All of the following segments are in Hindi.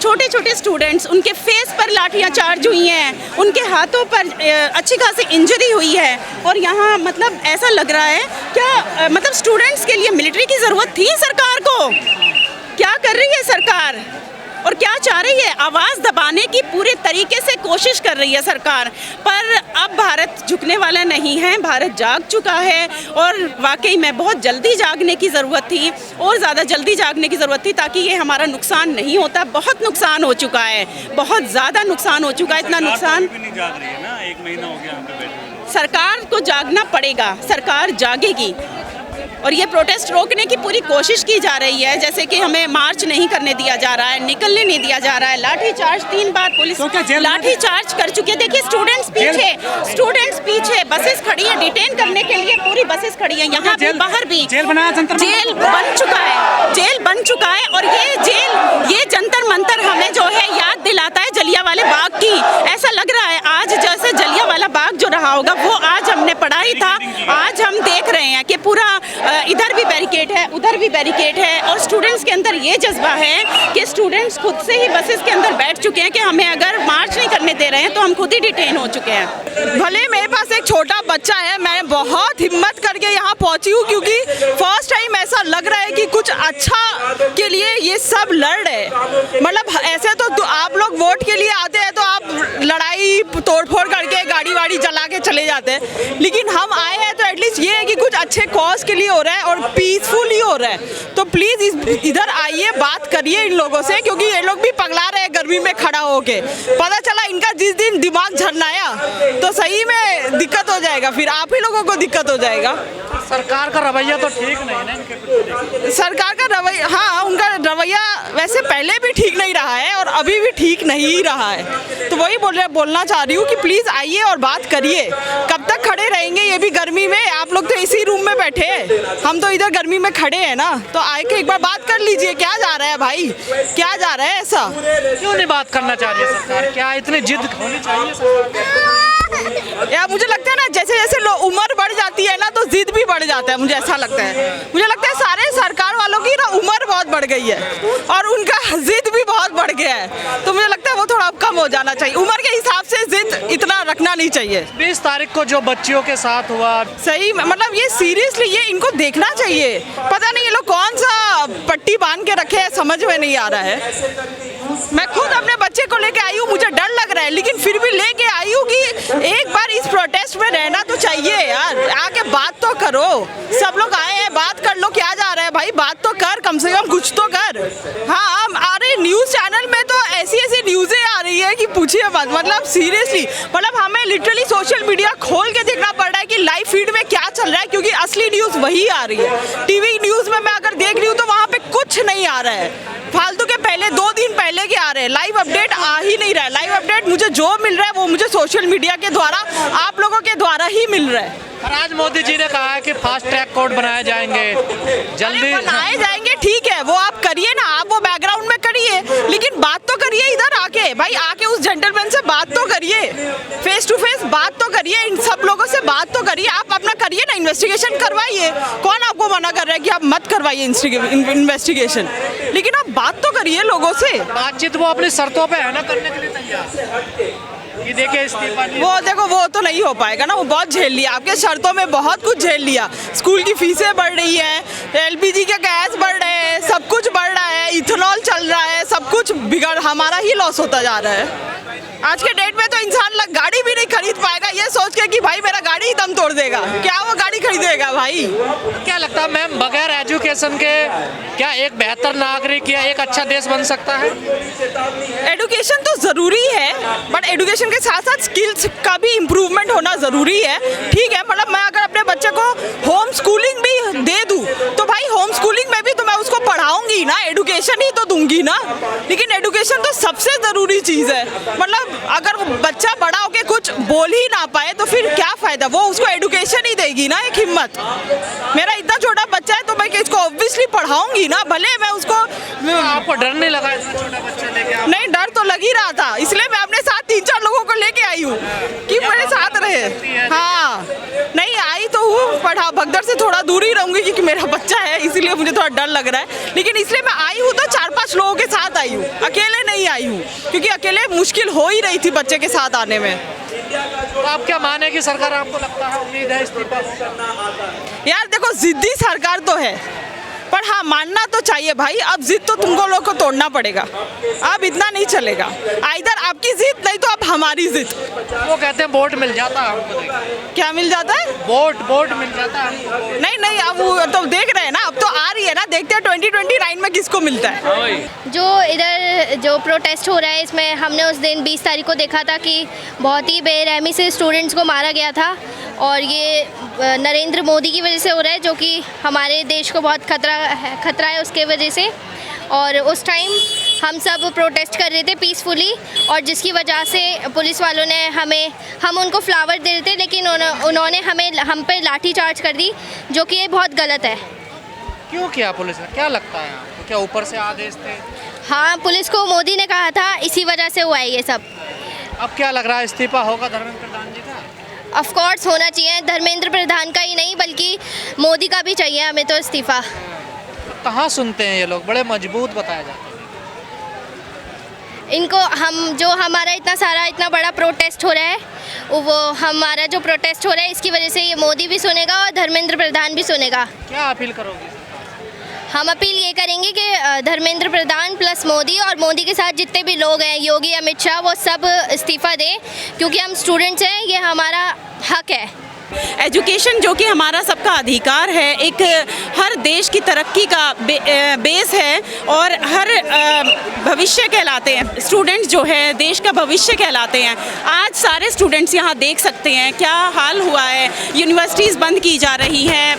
छोटे छोटे स्टूडेंट्स, उनके फेस पर लाठियाँ चार्ज हुई हैं, उनके हाथों पर अच्छी खासी इंजरी हुई है। और यहाँ मतलब ऐसा लग रहा है क्या मतलब स्टूडेंट्स के लिए मिलिट्री की ज़रूरत थी सरकार को? क्या कर रही है सरकार और क्या चाह रही है? आवाज़ दबाने की पूरे तरीके से कोशिश कर रही है सरकार, पर अब भारत झुकने वाला नहीं है। भारत जाग चुका है और वाकई में बहुत जल्दी जागने की ज़रूरत थी, और ज़्यादा जल्दी जागने की ज़रूरत थी ताकि ये हमारा नुकसान नहीं होता। बहुत नुकसान हो चुका है, बहुत ज़्यादा नुकसान हो चुका है। इतना नुकसान भी नहीं जाग रही है ना, 1 महीना हो गया हम पे बैठे। सरकार को जागना पड़ेगा, सरकार जागेगी और ये प्रोटेस्ट रोकने की पूरी कोशिश की जा रही है। जैसे कि हमें मार्च नहीं करने दिया जा रहा है, निकलने नहीं दिया जा रहा है, लाठी चार्ज 3 बार पुलिस लाठी चार्ज कर चुकी है। देखिए स्टूडेंट्स पीछे बसेस खड़ी है डिटेन करने के लिए, पूरी बसेस खड़ी है। यहाँ भी बाहर भी जेल बन चुका है और ये जंतर मंतर हमें जो है याद दिलाता है जलियांवाले बाग की। ऐसा लग रहा है आज जैसे जलियांवाला बाग जो रहा होगा वो आज हमने पढ़ा ही था। आज हम देख रहे हैं कि पूरा इधर भी बैरिकेड है, उधर भी बैरिकेड है, और स्टूडेंट्स के अंदर ये जज्बा है कि स्टूडेंट्स खुद से ही बसेस के अंदर बैठ चुके हैं कि हमें अगर मार्च नहीं करने दे रहे हैं तो हम खुद ही डिटेन हो चुके हैं। भले मेरे पास एक छोटा बच्चा है, मैं बहुत हिम्मत करके यहाँ पहुँची हूँ क्योंकि फर्स्ट टाइम ऐसा लग रहा है कि कुछ अच्छा के लिए ये सब लड़ रहे हैं। मतलब ऐसे तो आप लोग वोट के लिए आते हैं तो आप लड़ाई तोड़फोड़ करके गाड़ी वाड़ी जला के चले जाते हैं, लेकिन हम आए हैं तो एटलीस्ट ये है कि कुछ अच्छे कॉज के लिए हो रहा है और पीसफुली हो रहा है। तो प्लीज़ इधर आइए, बात करिए इन लोगों से, क्योंकि ये लोग भी पगला रहे हैं गर्मी में खड़ा होके। पता चला इनका जिस दिन दिमाग झरनाया तो सही में दिक्कत हो जाएगा, फिर आप ही लोगों को दिक्कत हो जाएगा। सरकार का रवैया तो ठीक नहीं है ना इनके प्रति। सरकार का रवैया, हाँ उनका रवैया वैसे पहले भी ठीक नहीं रहा है और अभी भी ठीक नहीं रहा है। तो वही बोलना चाह रही हूँ कि प्लीज़ आइए और बात करिए। कब तक खड़े रहेंगे ये भी गर्मी में? आप लोग तो इसी रूम में बैठे हैं, हम तो इधर गर्मी में खड़े हैं ना। तो आए के एक बार बात कर लीजिए, क्या जा रहा है भाई, क्या जा रहा है? ऐसा क्यों नहीं बात करना चाह रही है सरकार? क्या इतनी जिद होनी चाहिए? यार मुझे लगता है ना जैसे जैसे उम्र बढ़ जाती है ना तो जिद भी बढ़ जाता है। मुझे ऐसा लगता है सारे सरकार वालों की ना उम्र बहुत बढ़ गई है और उनका जिद भी बहुत बढ़ गया है। तो मुझे लगता है वो थोड़ा कम हो जाना चाहिए, उम्र के हिसाब से जिद इतना रखना नहीं चाहिए। 20 तारीख को जो बच्चियों के साथ हुआ, सही मतलब ये सीरियसली ये इनको देखना चाहिए। पता नहीं ये लोग कौन सा पट्टी बांध के रखे हैं, समझ में नहीं आ रहा है। मैं खुद अपने बच्चे को लेके आई हूँ, मुझे डर लग रहा है, लेकिन फिर भी लेके आई हूँ कि एक बार इस प्रोटेस्ट में रहना तो चाहिए यार। आके बात तो करो, सब लोग आए हैं, बात कर लो, क्या जा रहा है भाई, बात तो कर, कम से कम कुछ तो कर। हाँ अरे न्यूज़ चैनल में तो ऐसी न्यूज़ें आ रही है कि पूछिए मत। मतलब सीरियसली मतलब हमें लिटरली सोशल मीडिया खोल के देखना पड़ रहा है कि लाइव फीड में क्या चल रहा है, क्योंकि असली न्यूज़ वही आ रही है। टीवी न्यूज़ में मैं अगर देख रही हूँ तो वहाँ पे कुछ नहीं आ रहा है, फालतू के पहले 2 दिन पहले के आ रहे हैं, लाइव अपडेट आ ही नहीं रहा है। लाइव अपडेट मुझे जो मिल रहा है वो मुझे सोशल मीडिया के द्वारा, आप लोगों के द्वारा ही मिल रहा है। आज मोदी जी ने कहा है कि फास्ट ट्रैक कोर्ट बनाए जाएंगे, जल्दी बनाए जाएंगे, ठीक है वो आप करिए ना, आप वो बैकग्राउंड में करिए, लेकिन बात तो करिए इधर आके भाई, आके उस जेंटलमैन से बात तो करिए, फेस टू फेस बात तो करिए, इन सब लोगों से बात तो करिए। आप अपना करिए ना, इन्वेस्टिगेशन करवाइए, कौन आपको मना कर रहा है कि आप मत करवाइए इन्वेस्टिगेशन, लेकिन आप बात तो करिए लोगों से। बातचीत वो अपनी शर्तों पे है ना करने के लिए तैयार। ये देखिए इस्तीफा वो देखो वो तो नहीं हो पाएगा ना, वो बहुत झेल लिया, आपके शर्तों में बहुत कुछ झेल लिया। स्कूल की फीसें बढ़ रही है, LPG के गैस बढ़ रहे हैं, सब कुछ बढ़ रहा है, इथेनॉल चल रहा है, सब कुछ बिगड़, हमारा ही लॉस होता जा रहा है। आज के डेट में तो इंसान गाड़ी भी नहीं खरीद पाएगा ये सोच के कि भाई मेरा गाड़ी ही दम तोड़ देगा, क्या वो गाड़ी खरीदेगा भाई? क्या लगता है मैम, बगैर एजुकेशन के क्या एक बेहतर नागरिक या एक अच्छा देश बन सकता है? एजुकेशन तो ज़रूरी है, बट एजुकेशन के साथ साथ स्किल्स का भी इम्प्रूवमेंट होना ज़रूरी है। ठीक है, मतलब मैं अगर अपने बच्चे को होम स्कूलिंग भी दे दूँ तो भाई होम स्कूलिंग में भी तो मैं उसको पढ़ाऊंगी ना, एजुकेशन ही तो दूंगी ना। लेकिन एजुकेशन तो सबसे ज़रूरी चीज़ है। मतलब अगर बच्चा बड़ा होके कुछ बोल ही ना पाए तो फिर क्या फ़ायदा, वो उसको एजुकेशन ही देगी ना एक हिम्मत। मेरा इतना छोटा बच्चा है तो मैं इसको ऑब्वियसली पढ़ाऊंगी ना, भले मैं उसको। आपको डर नहीं लगा इतना छोटा बच्चा लेके? नहीं, डर तो लग ही रहा था, इसलिए मैं अपने साथ 3-4 लोगों को लेके आई हूँ कि मेरे साथ रहे। हाँ नहीं आई तो हूँ, पर हाँ भगदड़ से थोड़ा दूर ही रहूँगी क्योंकि मेरा बच्चा है, इसीलिए मुझे थोड़ा डर लग रहा है। लेकिन इसलिए मैं आई हूँ तो 4-5 लोगों के साथ आई हूँ, अकेले नहीं आई हूँ, क्योंकि अकेले मुश्किल हो ही रही थी बच्चे के साथ आने में। तो आप क्या माने कि सरकार, आपको लगता है उम्मीद है इस्तीफा? यार देखो, जिद्दी सरकार तो है, पर हाँ मानना तो चाहिए भाई। अब जिद तो तुमको लोग को तोड़ना पड़ेगा, अब इतना नहीं चलेगा। इधर आपकी जिद नहीं तो अब हमारी जिद। वो कहते हैं वोट मिल जाता है हमको, क्या मिल जाता है? वोट मिल जाता है हमको। नहीं, अब वो तो देख रहे हैं ना, अब तो आ रही है ना, देखते हैं 2029 में किसको मिलता है। जो इधर जो प्रोटेस्ट हो रहा है, इसमें हमने उस दिन 20 तारीख को देखा था कि बहुत ही बेरहमी से स्टूडेंट्स को मारा गया था, और ये नरेंद्र मोदी की वजह से हो रहा है, जो कि हमारे देश को बहुत खतरा है उसके वजह से। और उस टाइम हम सब प्रोटेस्ट कर रहे थे पीसफुली, और जिसकी वजह से पुलिस वालों ने हम उनको फ्लावर दे रहे थे, लेकिन उन्होंने हम पर लाठी चार्ज कर दी, जो कि ये बहुत गलत है। क्यों किया पुलिस ने, क्या लगता है आपको? क्या ऊपर से आदेश थे? हाँ, पुलिस को मोदी ने कहा था, इसी वजह से हुआ है ये सब। अब क्या लग रहा है, इस्तीफा होगा धर्मेंद्र प्रधान जी का? ऑफ कोर्स होना चाहिए, धर्मेंद्र प्रधान का ही नहीं बल्कि मोदी का भी चाहिए हमें तो इस्तीफा। कहाँ सुनते हैं ये लोग, बड़े मजबूत बताया जाता है इनको। जो हमारा इतना बड़ा प्रोटेस्ट हो रहा है, वो हमारा जो प्रोटेस्ट हो रहा है, इसकी वजह से ये मोदी भी सुनेगा और धर्मेंद्र प्रधान भी सुनेगा। क्या अपील करोगे? हम अपील ये करेंगे कि धर्मेंद्र प्रधान प्लस मोदी, और मोदी के साथ जितने भी लोग हैं, योगी, अमित शाह, वो सब इस्तीफा दें, क्योंकि हम स्टूडेंट्स हैं, ये हमारा हक है। एजुकेशन जो कि हमारा सबका अधिकार है, एक हर देश की तरक्की का बेस है, और हर भविष्य कहलाते हैं। स्टूडेंट्स जो है देश का भविष्य कहलाते हैं। आज सारे स्टूडेंट्स यहाँ देख सकते हैं क्या हाल हुआ है। यूनिवर्सिटीज़ बंद की जा रही हैं,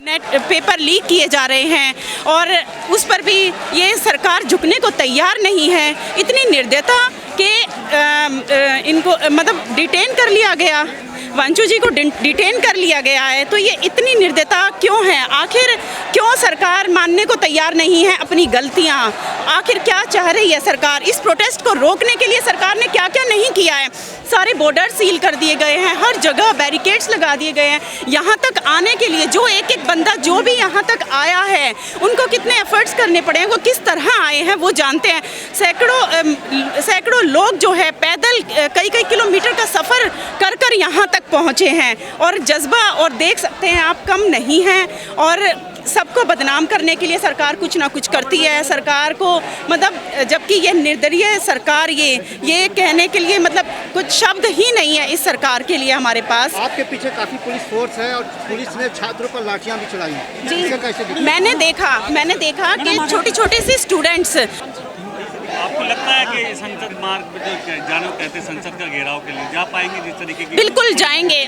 नेट पेपर लीक किए जा रहे हैं, और उस पर भी ये सरकार झुकने को तैयार नहीं है। इतनी निर्दयता कि इनको मतलब डिटेन कर लिया गया, वांचू जी को डिटेन कर लिया गया है। तो ये इतनी निर्दयता क्यों है? आखिर क्यों सरकार मानने को तैयार नहीं है अपनी गलतियां? आखिर क्या चाह रही है सरकार? इस प्रोटेस्ट को रोकने के लिए सरकार ने क्या क्या नहीं किया है? सारे बॉर्डर सील कर दिए गए हैं, हर जगह बैरिकेड्स लगा दिए गए हैं। यहाँ तक आने के लिए जो एक बंदा जो भी यहाँ तक आया है, उनको कितने एफर्ट्स करने पड़े हैं, वो किस तरह आए हैं वो जानते हैं। सैकड़ों लोग जो है पैदल कई किलोमीटर का सफ़र कर यहाँ तक पहुँचे हैं, और जज्बा और देख सकते हैं आप कम नहीं है। और सबको बदनाम करने के लिए सरकार कुछ ना कुछ करती है। सरकार को मतलब जबकि ये निर्दलीय सरकार, ये कहने के लिए मतलब कुछ शब्द ही नहीं है इस सरकार के लिए हमारे पास। आपके पीछे काफी पुलिस फोर्स है और पुलिस ने छात्रों पर लाठियां भी चलाई हैं। जी, मैंने देखा कि छोटे से स्टूडेंट्स। आपको लगता है कि संसद मार्ग पे जो जानो कहते हैं संसद का घेराव के लिए जा पाएंगे जिस तरीके की? बिल्कुल जाएंगे।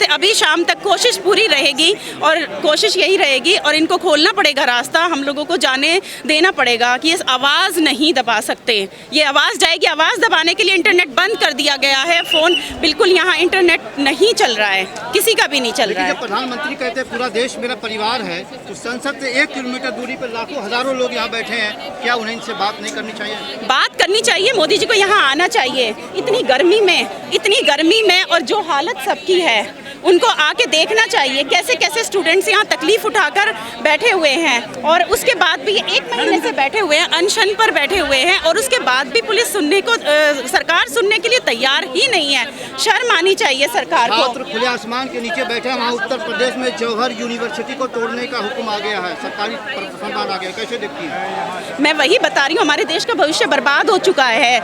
अभी शाम तक कोशिश पूरी रहेगी, और कोशिश यही रहेगी, और इनको खोलना पड़ेगा रास्ता। हम लोगों को जाने देना पड़ेगा कि इस आवाज़ नहीं दबा सकते। ये आवाज़ जाएगी। आवाज़ दबाने के लिए इंटरनेट बंद कर दिया गया है। फ़ोन बिल्कुल यहाँ इंटरनेट नहीं चल रहा है, किसी का भी नहीं चल रहा है। जब प्रधानमंत्री कहते हैं पूरा देश मेरा परिवार है, तो संसद से 1 किलोमीटर दूरी पर लाखों हजारों लोग यहाँ बैठे हैं, क्या उन्हें इनसे बात नहीं करनी चाहिए? बात करनी चाहिए। मोदी जी को यहाँ आना चाहिए। इतनी गर्मी में और जो हालत सबकी है, उनको आके देखना चाहिए कैसे कैसे स्टूडेंट्स यहाँ तकलीफ उठाकर बैठे हुए हैं, और उसके बाद भी 1 महीने से बैठे हुए हैं, अनशन पर बैठे हुए हैं, और उसके बाद भी पुलिस सरकार सुनने के लिए तैयार ही नहीं है। शर्म आनी चाहिए सरकार को। छात्र खुले आसमान के नीचे बैठे हैं। वहाँ उत्तर प्रदेश में जौहर यूनिवर्सिटी को तोड़ने का हुक्म आ गया है, सरकारी फरमान आ गया, कैसे देखती हैं? मैं वही बता रही हूँ, हमारे देश का भविष्य बर्बाद हो चुका है।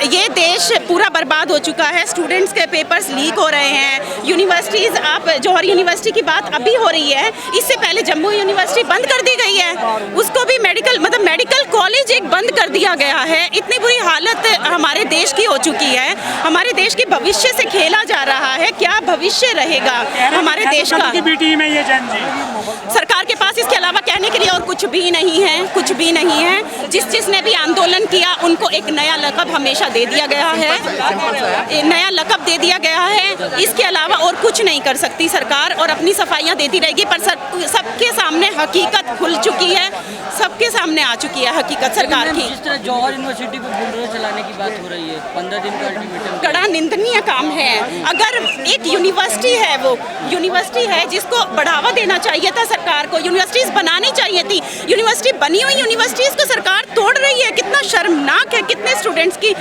ये देश पूरा बर्बाद हो चुका है। स्टूडेंट्स के पेपर्स लीक हो रहे हैं। यूनिवर्सिटीज़, आप जौहर यूनिवर्सिटी की बात अभी हो रही है, इससे पहले जम्मू यूनिवर्सिटी बंद कर दी गई है। उसको भी मेडिकल कॉलेज एक बंद कर दिया गया है। इतनी बुरी हालत हमारे देश की हो चुकी है। हमारे देश के भविष्य से खेला जा रहा है। क्या भविष्य रहेगा हमारे देश का? सरकार के पास इसके अलावा कहने के लिए और कुछ भी नहीं है। जिसने भी आंदोलन किया उनको एक नया लक़ब हमेशा दे दिया गया है, इसके अलावा और और कुछ नहीं कर सकती सरकार, और अपनी सफाइयाँ देती रहेगी। पर सबके सामने हकीकत खुल चुकी है, सबके सामने आ चुकी है हकीकत सरकार की। जिस तरह जौहर यूनिवर्सिटी पे बुलडोजर चलाने की बात हो रही है, 15 दिन का अल्टीमेटम, बड़ा निंदनीय काम है। अगर एक यूनिवर्सिटी है, वो यूनिवर्सिटी है जिसको बढ़ावा देना चाहिए था सरकार को, यूनिवर्सिटीज बनानी चाहिए थी। यूनिवर्सिटी बनी हुई यूनिवर्सिटीज को सरकार तोड़ रही है। कितना शर्मनाक है। कितने स्टूडेंट्स की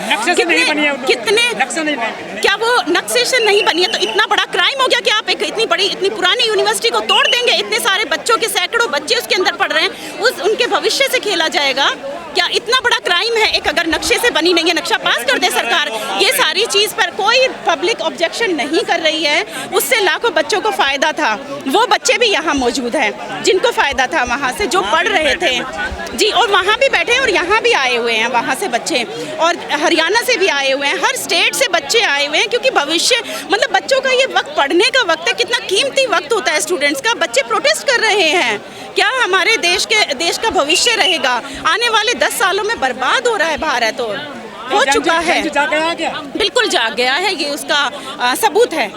क्या वो नक्शे से नहीं बनी है तो इतना बड़ा क्राइम हो गया कि आप एक इतनी पुरानी यूनिवर्सिटी को तोड़ देंगे? इतने सारे बच्चों के सैकड़ों बच्चे उसके अंदर पढ़ रहे हैं, उनके भविष्य से खेला जाएगा क्या? इतना बड़ा क्राइम है। एक अगर नक्शे से बनी नहीं है, नक्शा पास कर दे सरकार। ये सारी चीज़ पर कोई पब्लिक ऑब्जेक्शन नहीं कर रही है। उससे लाखों बच्चों को फ़ायदा था। वो बच्चे भी यहाँ मौजूद हैं जिनको फ़ायदा था वहाँ से, जो पढ़ रहे थे जी, और वहाँ भी बैठे हैं और यहाँ भी आए हुए हैं वहाँ से बच्चे, और हरियाणा से भी आए हुए हैं, हर स्टेट से बच्चे आए हुए हैं। क्योंकि भविष्य मतलब बच्चों का ये वक्त पढ़ने का वक्त है, कितना कीमती वक्त होता है स्टूडेंट्स का। बच्चे प्रोटेस्ट कर रहे हैं। क्या हमारे देश का भविष्य रहेगा? आने वाले 10 सालों में बर्बाद हो रहा है भारत, और हो चुका है, बिल्कुल जाग गया है। ये उसका सबूत है।